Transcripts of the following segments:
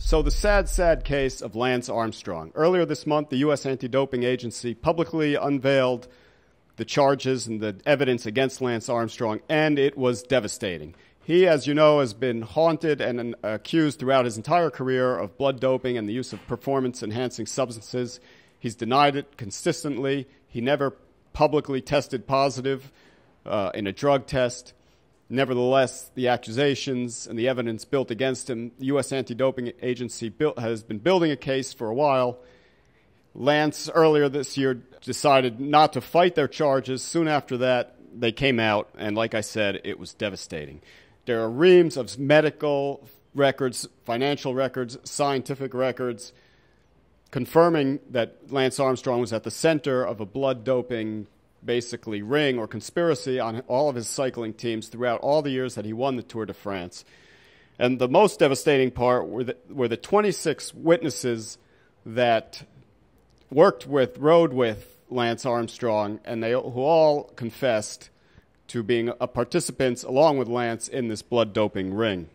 So the sad, sad case of Lance Armstrong. Earlier this month, the U.S. Anti-Doping Agency publicly unveiled the charges and the evidence against Lance Armstrong, and it was devastating. He, as you know, has been haunted and accused throughout his entire career of blood doping and the use of performance-enhancing substances. He's denied it consistently. He never publicly tested positive in a drug test. Nevertheless, the accusations and the evidence built against him, the U.S. Anti-Doping Agency has been building a case for a while. Lance, earlier this year, decided not to fight their charges. Soon after that, they came out, and like I said, it was devastating. There are reams of medical records, financial records, scientific records, confirming that Lance Armstrong was at the center of a blood doping basically ring or conspiracy on all of his cycling teams throughout all the years that he won the Tour de France. And the most devastating part were the 26 witnesses that rode with Lance Armstrong, and who all confessed to being participants along with Lance in this blood doping ring.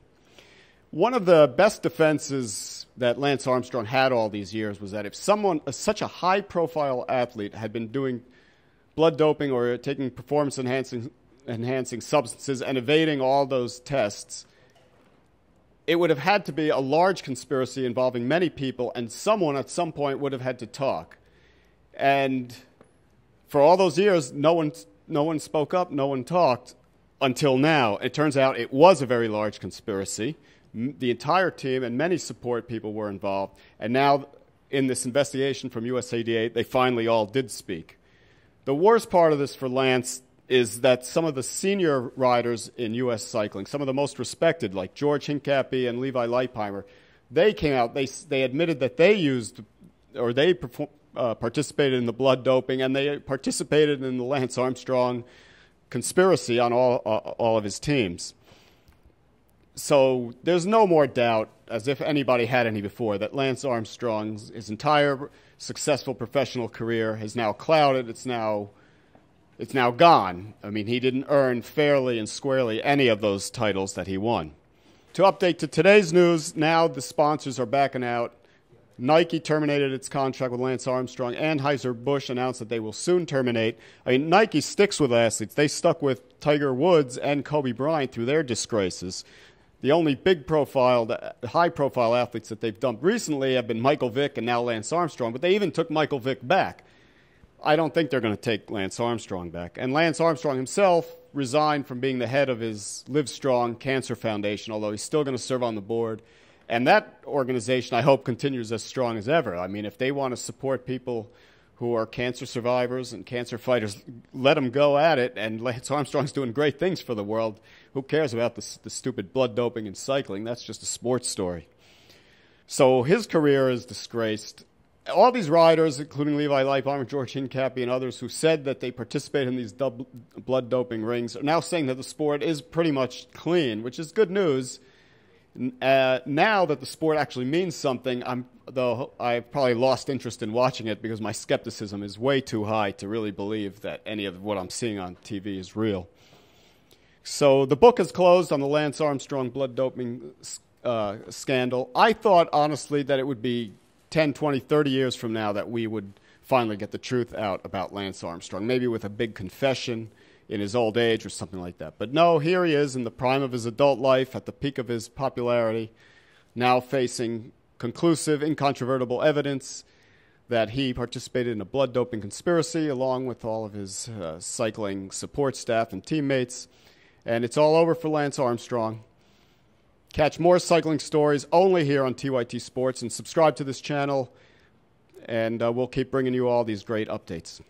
One of the best defenses that Lance Armstrong had all these years was that if such a high-profile athlete had been doing blood doping or taking performance-enhancing substances and evading all those tests, it would have had to be a large conspiracy involving many people, and someone at some point would have had to talk. And for all those years, no one spoke up, no one talked until now. It turns out it was a very large conspiracy. The entire team and many support people were involved. And now, in this investigation from USADA, they finally all did speak. The worst part of this for Lance is that some of the senior riders in U.S. cycling, some of the most respected, like George Hincapie and Levi Leipheimer, they came out, they admitted that they used, or they participated in the blood doping, and they participated in the Lance Armstrong conspiracy on all of his teams. So there's no more doubt, as if anybody had any before, that Lance Armstrong's his entire successful professional career has now clouded. It's now gone. I mean, he didn't earn fairly and squarely any of those titles that he won. To update to today's news, now the sponsors are backing out. Nike terminated its contract with Lance Armstrong. Anheuser-Busch announced that they will soon terminate. I mean, Nike sticks with athletes. They stuck with Tiger Woods and Kobe Bryant through their disgraces. The only high-profile athletes that they've dumped recently have been Michael Vick and now Lance Armstrong, but they even took Michael Vick back. I don't think they're going to take Lance Armstrong back. And Lance Armstrong himself resigned from being the head of his Livestrong Cancer Foundation, although he's still going to serve on the board. And that organization, I hope, continues as strong as ever. I mean, if they want to support people who are cancer survivors and cancer fighters, let them go at it. And Lance Armstrong's doing great things for the world. Who cares about the stupid blood doping and cycling? That's just a sports story. So his career is disgraced. All these riders, including Levi Leipheimer, George Hincapie, and others who said that they participated in these blood doping rings, are now saying that the sport is pretty much clean, which is good news. Now that the sport actually means something, though I've probably lost interest in watching it because my skepticism is way too high to really believe that any of what I'm seeing on TV is real. So the book is closed on the Lance Armstrong blood doping scandal. I thought, honestly, that it would be 10, 20, 30 years from now that we would finally get the truth out about Lance Armstrong, maybe with a big confession in his old age or something like that. But no, here he is in the prime of his adult life, at the peak of his popularity, now facing conclusive, incontrovertible evidence that he participated in a blood doping conspiracy along with all of his cycling support staff and teammates. And it's all over for Lance Armstrong. Catch more cycling stories only here on TYT Sports, and subscribe to this channel, and we'll keep bringing you all these great updates.